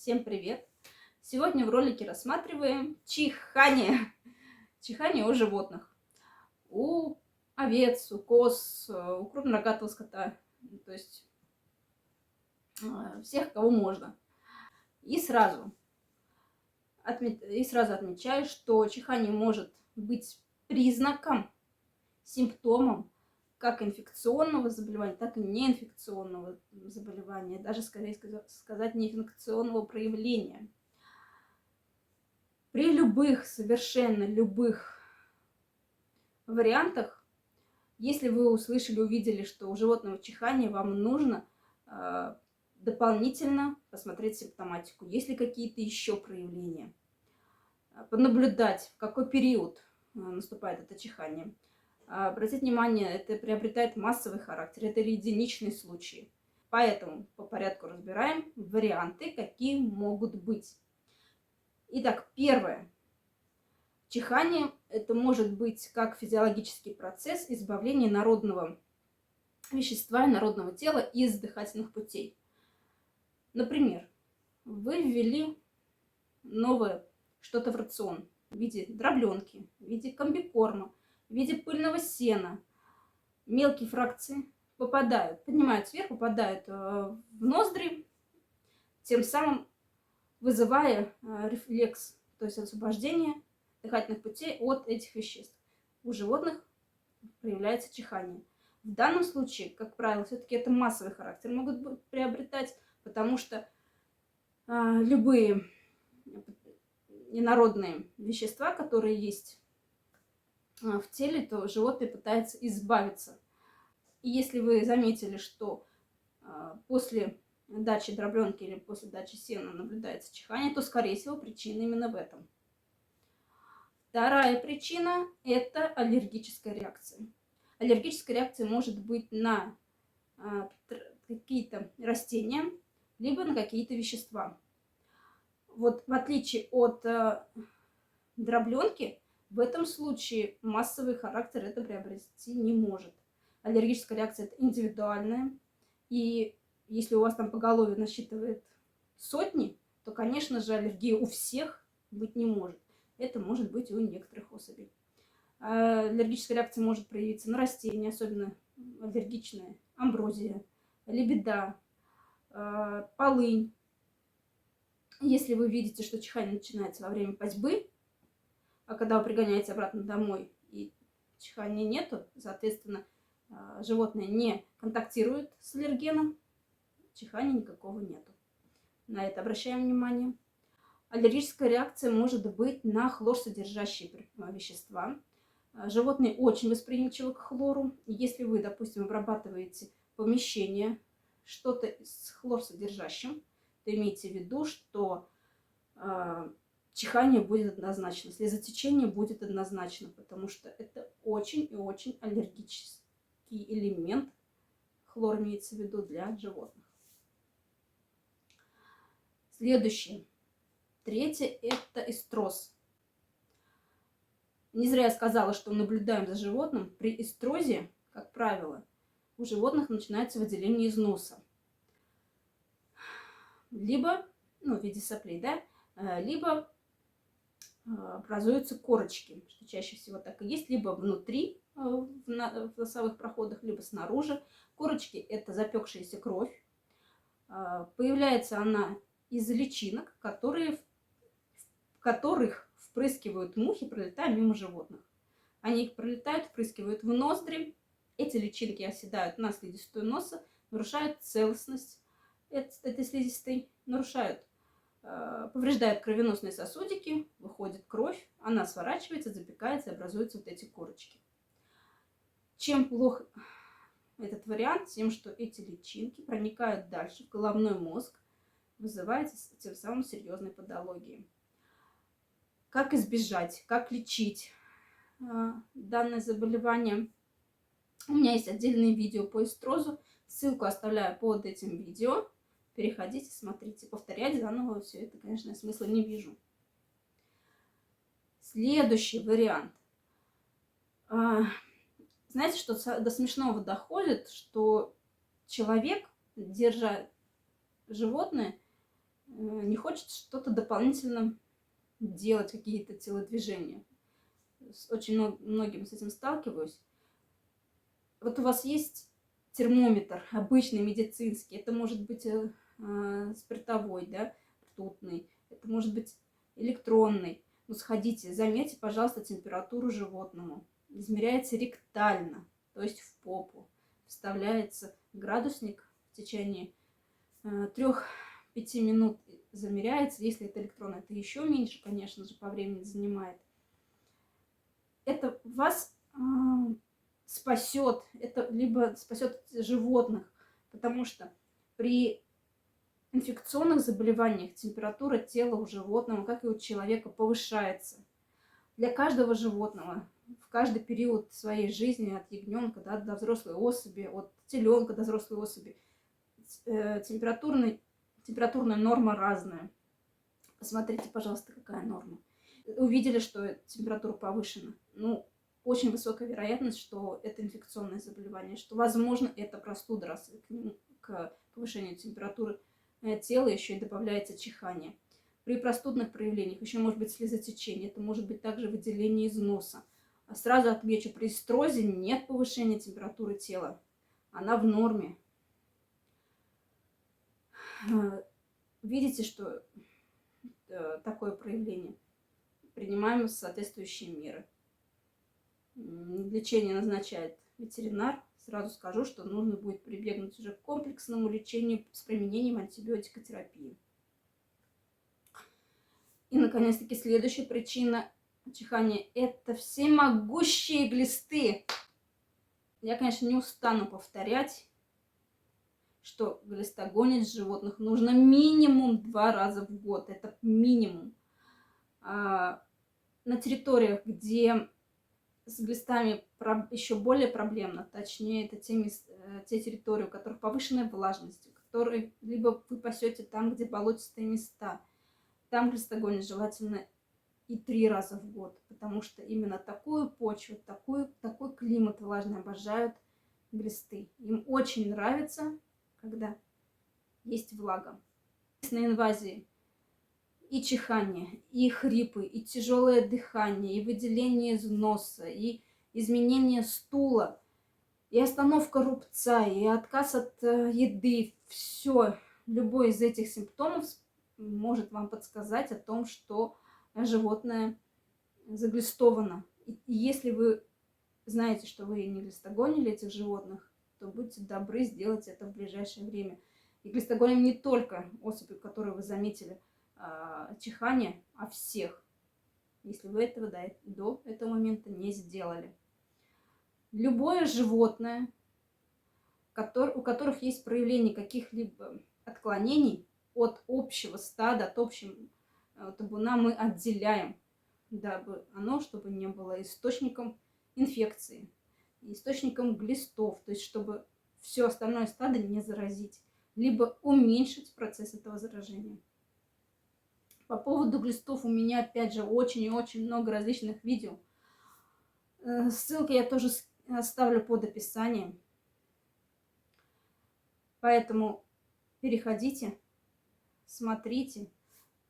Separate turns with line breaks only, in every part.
Всем привет! Сегодня в ролике рассматриваем чихание. Чихание у животных. У овец, у коз, у крупнорогатого скота. То есть всех, кого можно. И сразу отмечаю, что чихание может быть признаком, симптомом как инфекционного заболевания, так и неинфекционного заболевания, даже, скорее сказать, неинфекционного проявления. При любых, совершенно любых вариантах, если вы услышали, увидели, что у животного чихание, вам нужно дополнительно посмотреть симптоматику. Есть ли какие-то еще проявления? Понаблюдать, в какой период наступает это чихание. Обратите внимание, это приобретает массовый характер, это единичные случаи. Поэтому по порядку разбираем варианты, какие могут быть. Итак, первое. Чихание – это может быть как физиологический процесс избавления народного вещества и народного тела из дыхательных путей. Например, вы ввели новое что-то в рацион в виде дробленки, в виде комбикорма, в виде пыльного сена. Мелкие фракции поднимаются вверх, попадают в ноздри, тем самым вызывая рефлекс, то есть освобождение дыхательных путей от этих веществ. У животных проявляется чихание. В данном случае, как правило, все-таки это массовый характер могут приобретать, потому что любые инородные вещества, которые есть в теле, то животное пытается избавиться. И если вы заметили, что после дачи дробленки или после дачи сена наблюдается чихание, то, скорее всего, причина именно в этом. Вторая причина – это аллергическая реакция. Аллергическая реакция может быть на какие-то растения, либо на какие-то вещества. Вот в отличие от дробленки, в этом случае массовый характер это приобрести не может. Аллергическая реакция – это индивидуальная, и если у вас там поголовье насчитывает сотни, то, конечно же, аллергия у всех быть не может. Это может быть у некоторых особей. Аллергическая реакция может проявиться на растения, особенно аллергичная амброзия, лебеда, полынь. Если вы видите, что чихание начинается во время пасьбы, а когда вы пригоняете обратно домой и чихания нету, соответственно, животное не контактирует с аллергеном, чихания никакого нету. На это обращаем внимание. Аллергическая реакция может быть на хлорсодержащие вещества. Животные очень восприимчивы к хлору. Если вы, допустим, обрабатываете помещение что-то с хлорсодержащим, то имейте в виду, что чихание будет однозначно, слезотечение будет однозначно, потому что это очень и очень аллергический элемент. Хлор имеется в виду для животных. Следующее. Третье – это эстроз. Не зря я сказала, что наблюдаем за животным. При эстрозе, как правило, у животных начинается выделение из носа. Либо, в виде соплей, да, либо образуются корочки, что чаще всего так и есть, либо внутри, в носовых проходах, либо снаружи. Корочки – это запекшаяся кровь. Появляется она из личинок, которых впрыскивают мухи, пролетая мимо животных. Они их пролетают, впрыскивают в ноздри. Эти личинки оседают на слизистую носа, нарушают целостность этой слизистой, повреждают кровеносные сосудики, выходит кровь, она сворачивается, запекается и образуются вот эти корочки. Чем плох этот вариант? Тем, что эти личинки проникают дальше в головной мозг, вызывая тем самым серьезной патологии. Как избежать, как лечить данное заболевание? У меня есть отдельное видео по эстрозу. Ссылку оставляю под этим видео. Переходите, смотрите. Повторять заново все это, конечно, смысла не вижу. Следующий вариант. Знаете, что до смешного доходит, что человек, держа животное, не хочет что-то дополнительно делать, какие-то телодвижения. Очень многим с этим сталкиваюсь. Вот у вас есть термометр обычный, медицинский, это может быть спиртовой, да, ртутный, это может быть электронный. Ну, сходите, замерьте, пожалуйста, температуру животному. Измеряется ректально, то есть в попу. Вставляется градусник в течение 3-5 минут замеряется. Если это электронный, это еще меньше, конечно же, по времени занимает. Это вас спасет, это либо спасет животных, потому что при инфекционных заболеваниях температура тела у животного, как и у человека, повышается. Для каждого животного в каждый период своей жизни, от ягненка до взрослой особи, от теленка до взрослой особи, температурная норма разная. Посмотрите, пожалуйста, какая норма. Увидели, что температура повышена. Ну, очень высокая вероятность, что это инфекционное заболевание, что, возможно, это простуда, раз к повышению температуры тела еще и добавляется чихание. При простудных проявлениях еще может быть слезотечение, это может быть также выделение из носа. Сразу отмечу, при строзе нет повышения температуры тела, она в норме. Видите, что такое проявление? Принимаем соответствующие меры. Лечение назначает ветеринар. Сразу скажу, что нужно будет прибегнуть уже к комплексному лечению с применением антибиотикотерапии. И, наконец-таки, следующая причина чихания – это всемогущие глисты. Я, конечно, не устану повторять, что глиста гонить животных нужно минимум 2 раза в год. Это минимум. На территориях, где с глистами еще более проблемно, точнее, это те территории, у которых повышенная влажность, которые либо вы пасете там, где болотистые места, там глистогонить желательно и 3 раза в год, потому что именно такую почву, такой климат влажный обожают глисты. Им очень нравится, когда есть влага. На инвазии и чихание, и хрипы, и тяжелое дыхание, и выделение из носа, и изменение стула, и остановка рубца, и отказ от еды. Все, любой из этих симптомов может вам подсказать о том, что животное заглистовано. И если вы знаете, что вы не глистогонили этих животных, то будьте добры сделать это в ближайшее время. И глистогоним не только особи, которые вы заметили, чихание, а всех, если вы этого до этого момента не сделали. Любое животное, у которых есть проявление каких-либо отклонений от общего стада, от общего табуна, мы отделяем, дабы оно, чтобы не было источником инфекции, источником глистов, то есть чтобы все остальное стадо не заразить, либо уменьшить процесс этого заражения. По поводу глистов у меня, опять же, очень и очень много различных видео. Ссылки я тоже оставлю под описанием. Поэтому переходите, смотрите.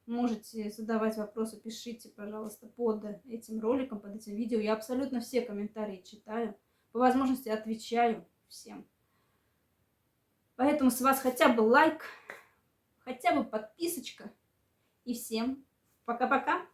Можете задавать вопросы, пишите, пожалуйста, под этим роликом, под этим видео. Я абсолютно все комментарии читаю. По возможности отвечаю всем. Поэтому с вас хотя бы лайк, хотя бы подписочка. И всем пока-пока.